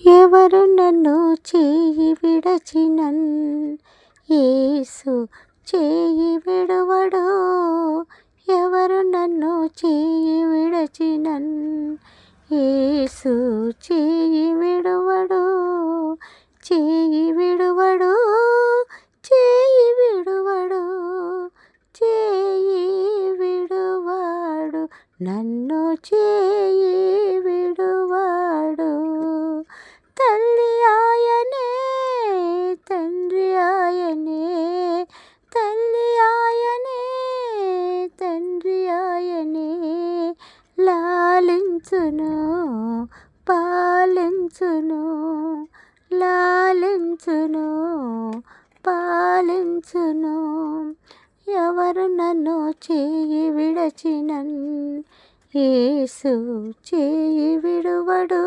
ఎవరు నన్ను చేయి విడచినన్, యేసు చేయి విడువడు. ఎవరు నన్ను చేయి విడచినన్, యేసు చేయి విడువడు. చేయి విడువడు, చేయి విడువడు, చేయి విడువాడు, నన్ను చేయి విడువాడు. తల్లి ఆయనే, తండ్రి ఆయనే, తల్లి ఆయనే, తండ్రి ఆయనే. లాలించును, పాలించును, లాలించును, పాలించును. ఎవరు నన్ను చేయి విడచినన్, యేసు చేయి విడువడు.